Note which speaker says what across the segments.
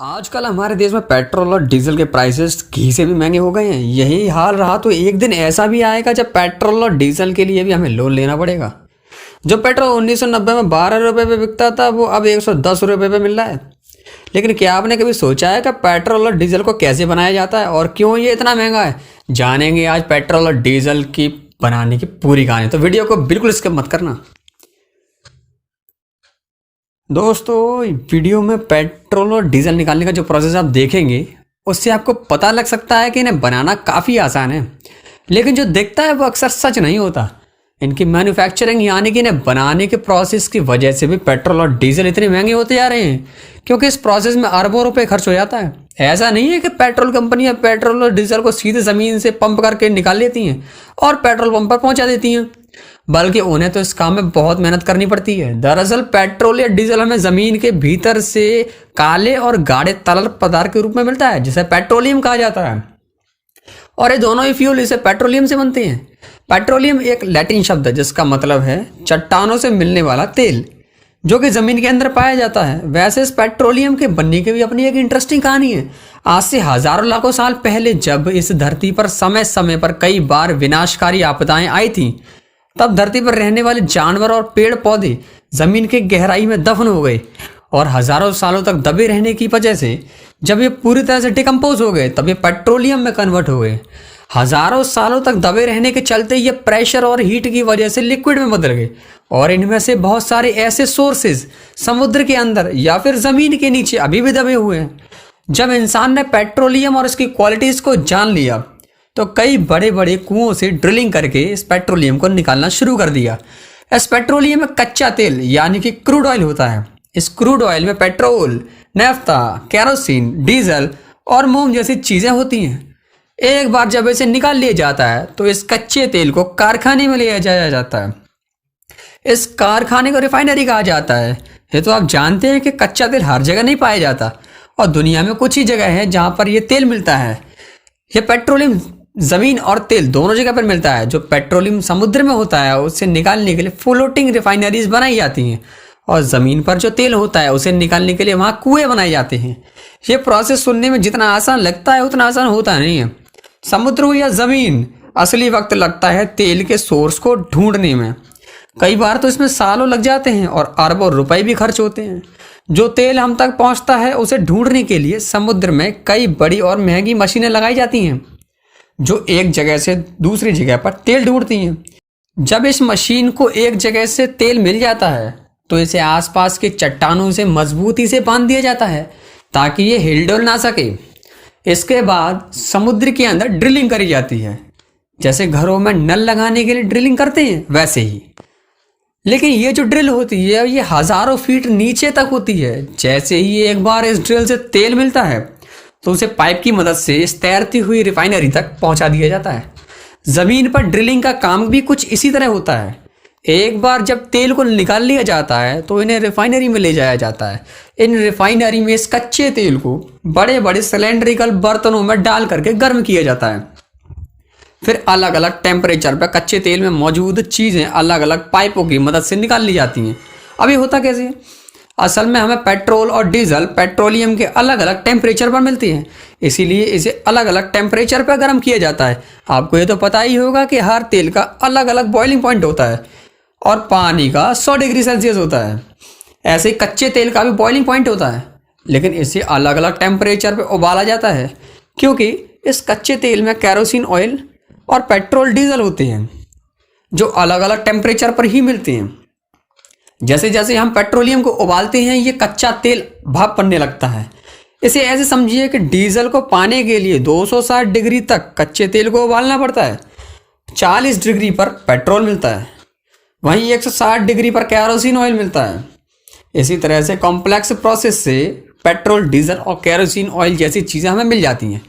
Speaker 1: आजकल हमारे देश में पेट्रोल और डीजल के प्राइसेस घी से भी महंगे हो गए हैं। यही हाल रहा तो एक दिन ऐसा भी आएगा जब पेट्रोल और डीजल के लिए भी हमें लोन लेना पड़ेगा। जो पेट्रोल 1990 में 12 रुपये पे बिकता था वो अब 110 रुपये पे मिल रहा है। लेकिन क्या आपने कभी सोचा है कि पेट्रोल और डीजल को कैसे बनाया जाता है और क्यों ये इतना महंगा है? जानेंगे आज पेट्रोल और डीजल की बनाने की पूरी कहानी, तो वीडियो को बिल्कुल स्किप मत करना। दोस्तों, वीडियो में पेट्रोल और डीजल निकालने का जो प्रोसेस आप देखेंगे उससे आपको पता लग सकता है कि इन्हें बनाना काफ़ी आसान है, लेकिन जो दिखता है वो अक्सर सच नहीं होता। इनकी मैन्युफैक्चरिंग यानी कि इन्हें बनाने के प्रोसेस की वजह से भी पेट्रोल और डीजल इतने महंगे होते जा रहे हैं, क्योंकि इस प्रोसेस में अरबों रुपए खर्च हो जाता है। ऐसा नहीं है कि पेट्रोल कंपनियां पेट्रोल और डीजल को सीधे ज़मीन से पंप करके निकाल लेती हैं और पेट्रोल पंप पर पहुंचा देती हैं, बल्कि उन्हें तो इस काम में बहुत मेहनत करनी पड़ती है। दरअसल पेट्रोल या डीजल हमें ज़मीन के भीतर से काले और गाढ़े तरल पदार्थ के रूप में मिलता है, जिसे पेट्रोलियम कहा जाता है। और ये दोनों ही फ्यूल इसे पेट्रोलियम से बनते हैं। पेट्रोलियम एक लैटिन शब्द है जिसका मतलब है चट्टानों से मिलने वाला तेल, जो कि ज़मीन के अंदर पाया जाता है। वैसे इस पेट्रोलियम के बनने की भी अपनी एक इंटरेस्टिंग कहानी है। आज से हजारों लाखों साल पहले जब इस धरती पर समय समय पर कई बार विनाशकारी आपदाएं आई थीं, तब धरती पर रहने वाले जानवर और पेड़ पौधे जमीन के गहराई में दफन हो गए और हजारों सालों तक दबे रहने की वजह से जब ये पूरी तरह से डिकम्पोज हो गए तब ये पेट्रोलियम में कन्वर्ट हो गए। हजारों सालों तक दबे रहने के चलते ये प्रेशर और हीट की वजह से लिक्विड में बदल गए और इनमें से बहुत सारे ऐसे सोर्सेज समुद्र के अंदर या फिर जमीन के नीचे अभी भी दबे हुए हैं। जब इंसान ने पेट्रोलियम और इसकी क्वालिटीज को जान लिया तो कई बड़े बड़े कुओं से ड्रिलिंग करके इस पेट्रोलियम को निकालना शुरू कर दिया। इस पेट्रोलियम में कच्चा तेल यानी कि क्रूड ऑयल होता है। इस क्रूड ऑयल में पेट्रोल, नैफ्ता, केरोसिन, डीजल और मोम जैसी चीज़ें होती हैं। एक बार जब इसे निकाल लिया जाता है तो इस कच्चे तेल को कारखाने में ले जाया जाता है। इस कारखाने को रिफाइनरी कहा जाता है। ये तो आप जानते हैं कि कच्चा तेल हर जगह नहीं पाया जाता और दुनिया में कुछ ही जगह है जहाँ पर यह तेल मिलता है। यह पेट्रोलियम ज़मीन और तेल दोनों जगह पर मिलता है। जो पेट्रोलियम समुद्र में होता है उसे निकालने के लिए फ्लोटिंग रिफाइनरीज बनाई जाती हैं और ज़मीन पर जो तेल होता है उसे निकालने के लिए वहाँ कुएं बनाए जाते हैं। ये प्रोसेस सुनने में जितना आसान लगता है उतना आसान होता नहीं है। समुद्र हो या ज़मीन, असली वक्त लगता है तेल के सोर्स को ढूंढने में। कई बार तो इसमें सालों लग जाते हैं और अरबों रुपए भी खर्च होते हैं। जो तेल हम तक पहुँचता है उसे ढूंढने के लिए समुद्र में कई बड़ी और महंगी मशीनें लगाई जाती हैं जो एक जगह से दूसरी जगह पर तेल ढूंढती हैं। जब इस मशीन को एक जगह से तेल मिल जाता है तो इसे आसपास के चट्टानों से मजबूती से बांध दिया जाता है ताकि ये हिलडुल ना सके। इसके बाद समुद्र के अंदर ड्रिलिंग करी जाती है, जैसे घरों में नल लगाने के लिए ड्रिलिंग करते हैं वैसे ही। लेकिन ये जो ड्रिल होती है ये हजारों फीट नीचे तक होती है। जैसे ही एक बार इस ड्रिल से तेल मिलता है तो उसे पाइप की मदद से इस तैरती हुई रिफाइनरी तक पहुंचा दिया जाता है। ज़मीन पर ड्रिलिंग का काम भी कुछ इसी तरह होता है। एक बार जब तेल को निकाल लिया जाता है तो इन्हें रिफाइनरी में ले जाया जाता है। इन रिफाइनरी में इस कच्चे तेल को बड़े बड़े सिलेंड्रिकल बर्तनों में डाल करके गर्म किया जाता है। फिर अलग अलग टेम्परेचर पर कच्चे तेल में मौजूद चीज़ें अलग अलग पाइपों की मदद से निकाल ली जाती हैं। अब ये होता कैसे है? असल में हमें पेट्रोल और डीजल पेट्रोलियम के अलग अलग टेम्परेचर पर मिलती हैं, इसीलिए इसे अलग अलग टेम्परेचर पर गर्म किया जाता है। आपको ये तो पता ही होगा कि हर तेल का अलग अलग बॉइलिंग पॉइंट होता है और पानी का 100 डिग्री सेल्सियस होता है। ऐसे ही कच्चे तेल का भी बॉइलिंग पॉइंट होता है, लेकिन इसे अलग अलग टेम्परेचर पर उबाला जाता है क्योंकि इस कच्चे तेल में केरोसिन ऑयल और पेट्रोल डीजल होते हैं जो अलग अलग टेम्परेचर पर ही मिलते हैं। जैसे जैसे हम पेट्रोलियम को उबालते हैं ये कच्चा तेल भाप बनने लगता है। इसे ऐसे समझिए कि डीजल को पाने के लिए 260 डिग्री तक कच्चे तेल को उबालना पड़ता है। 40 डिग्री पर पेट्रोल मिलता है, वहीं 160 डिग्री पर केरोसिन ऑयल मिलता है। इसी तरह से कॉम्प्लेक्स प्रोसेस से पेट्रोल, डीजल और केरोसिन ऑयल जैसी चीज़ें हमें मिल जाती हैं।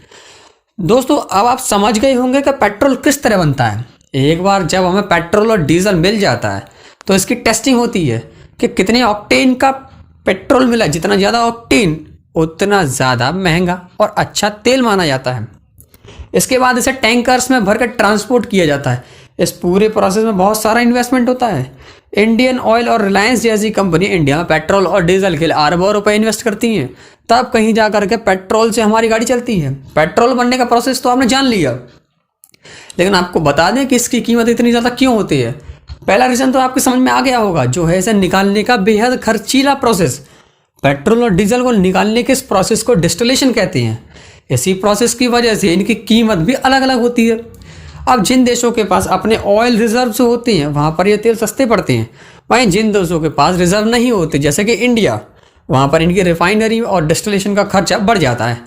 Speaker 1: दोस्तों, अब आप समझ गए होंगे कि पेट्रोल किस तरह बनता है। एक बार जब हमें पेट्रोल और डीजल मिल जाता है तो इसकी टेस्टिंग होती है कि कितने ऑक्टेन का पेट्रोल मिला। जितना ज़्यादा ऑक्टेन उतना ज़्यादा महंगा और अच्छा तेल माना जाता है। इसके बाद इसे टैंकर्स में भरकर ट्रांसपोर्ट किया जाता है। इस पूरे प्रोसेस में बहुत सारा इन्वेस्टमेंट होता है। इंडियन ऑयल और रिलायंस जैसी कंपनी इंडिया में पेट्रोल और डीजल के लिए अरबों रुपए इन्वेस्ट करती हैं, तब कहीं जा करके पेट्रोल से हमारी गाड़ी चलती है। पेट्रोल बनने का प्रोसेस तो आपने जान लिया, लेकिन आपको बता दें कि इसकी कीमत इतनी ज़्यादा क्यों होती है। पहला रीज़न तो आपके समझ में आ गया होगा, जो है इसे निकालने का बेहद खर्चीला प्रोसेस। पेट्रोल और डीजल को निकालने के इस प्रोसेस को डिस्टिलेशन कहते हैं। इसी प्रोसेस की वजह से इनकी कीमत भी अलग अलग होती है। अब जिन देशों के पास अपने ऑयल रिजर्व्स होते हैं वहाँ पर ये तेल सस्ते पड़ते हैं, वहीं जिन देशों के पास रिजर्व नहीं होते जैसे कि इंडिया, वहाँ पर इनकी रिफाइनरी और डिस्टिलेशन का खर्चा बढ़ जाता है।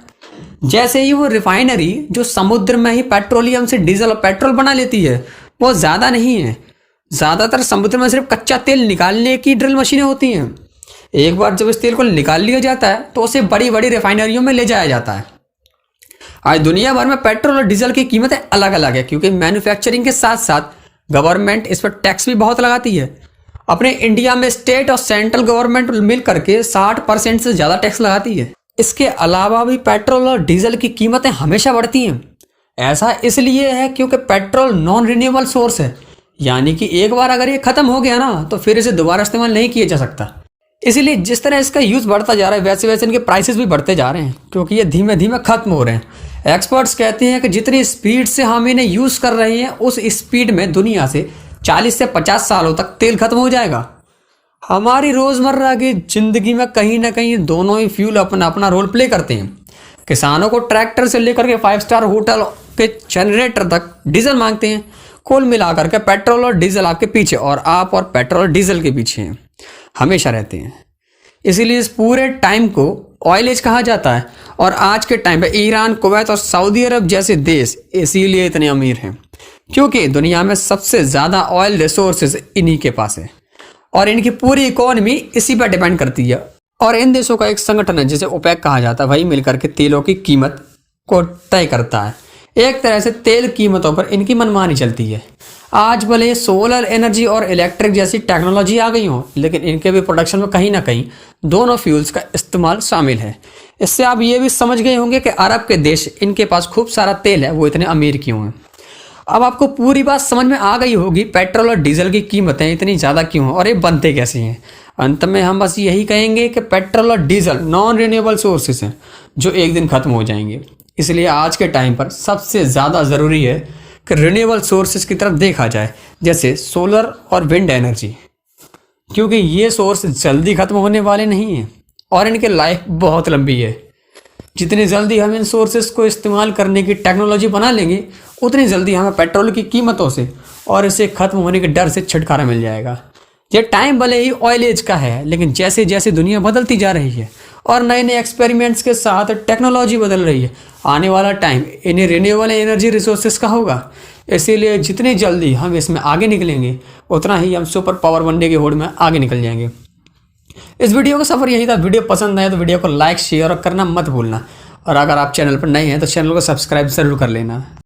Speaker 1: जैसे ही वो रिफाइनरी जो समुद्र में ही पेट्रोलियम से डीजल और पेट्रोल बना लेती है, वो ज़्यादा नहीं है। ज़्यादातर समुद्र में सिर्फ कच्चा तेल निकालने की ड्रिल मशीनें होती हैं। एक बार जब इस तेल को निकाल लिया जाता है तो उसे बड़ी बड़ी रिफाइनरियों में ले जाया जाता है। आज दुनिया भर में पेट्रोल और डीजल की कीमतें अलग अलग है, क्योंकि मैन्युफैक्चरिंग के साथ साथ गवर्नमेंट इस पर टैक्स भी बहुत लगाती है। अपने इंडिया में स्टेट और सेंट्रल गवर्नमेंट मिल करके 60% से ज़्यादा टैक्स लगाती है। इसके अलावा भी पेट्रोल और डीजल की कीमतें हमेशा बढ़ती हैं। ऐसा इसलिए है क्योंकि पेट्रोल नॉन रिन्यूएबल सोर्स है, यानी कि एक बार अगर ये ख़त्म हो गया ना तो फिर इसे दोबारा इस्तेमाल नहीं किया जा सकता। इसीलिए जिस तरह इसका यूज़ बढ़ता जा रहा है वैसे वैसे इनके प्राइसेस भी बढ़ते जा रहे हैं, क्योंकि ये धीमे धीमे खत्म हो रहे हैं। एक्सपर्ट्स कहते हैं कि जितनी स्पीड से हम इन्हें यूज़ कर रहे हैं उस स्पीड में दुनिया से 40 से 50 सालों तक तेल खत्म हो जाएगा। हमारी रोज़मर्रा की ज़िंदगी में कहीं ना कहीं दोनों ही फ्यूल अपना अपना रोल प्ले करते हैं। किसानों को ट्रैक्टर से लेकर के 5 स्टार होटल के जनरेटर तक डीजल मांगते हैं। कुल मिलाकर के पेट्रोल और डीजल आपके पीछे, और आप और पेट्रोल और डीजल के पीछे हैं, हमेशा रहते हैं। इसीलिए इस पूरे टाइम को ऑयल एज कहा जाता है। और आज के टाइम पे ईरान, कुवैत और सऊदी अरब जैसे देश इसीलिए इतने अमीर हैं, क्योंकि दुनिया में सबसे ज़्यादा ऑयल रिसोर्सेज इन्हीं के पास है और इनकी पूरी इकोनॉमी इसी पर डिपेंड करती है। और इन देशों का एक संगठन है जिसे ओपेक कहा जाता है, वही मिलकर के तेलों की कीमत को तय करता है। एक तरह से तेल कीमतों पर इनकी मनमानी चलती है। आज भले सोलर एनर्जी और इलेक्ट्रिक जैसी टेक्नोलॉजी आ गई हो, लेकिन इनके भी प्रोडक्शन में कहीं ना कहीं दोनों फ्यूल्स का इस्तेमाल शामिल है। इससे आप ये भी समझ गए होंगे कि अरब के देश, इनके पास खूब सारा तेल है, वो इतने अमीर क्यों हैं। अब आपको पूरी बात समझ में आ गई होगी पेट्रोल और डीजल की कीमतें इतनी ज़्यादा क्यों हैं और ये बनते कैसे हैं। अंत में हम बस यही कहेंगे कि पेट्रोल और डीजल नॉन रिन्यूएबल सोर्सेस हैं जो एक दिन खत्म हो जाएंगे। इसलिए आज के टाइम पर सबसे ज़्यादा ज़रूरी है कि रिन्यूएबल सोर्सेज की तरफ देखा जाए, जैसे सोलर और विंड एनर्जी, क्योंकि ये सोर्स जल्दी ख़त्म होने वाले नहीं हैं और इनकी लाइफ बहुत लंबी है। जितनी जल्दी हम इन सोर्सेज को इस्तेमाल करने की टेक्नोलॉजी बना लेंगे, उतनी जल्दी हमें पेट्रोल की कीमतों से और इसे ख़त्म होने के डर से छुटकारा मिल जाएगा। ये टाइम भले ही ऑयल एज का है, लेकिन जैसे जैसे दुनिया बदलती जा रही है और नए नए एक्सपेरिमेंट्स के साथ टेक्नोलॉजी बदल रही है, आने वाला टाइम इन्हें रिन्यूएबल एनर्जी रिसोर्सेज का होगा। इसीलिए जितनी जल्दी हम इसमें आगे निकलेंगे, उतना ही हम सुपर पावर बनने की होड़ में आगे निकल जाएंगे। इस वीडियो का सफ़र यही था। वीडियो पसंद आए तो वीडियो को लाइक, शेयर और करना मत भूलना। और अगर आप चैनल पर नए हैं तो चैनल को सब्सक्राइब ज़रूर कर लेना।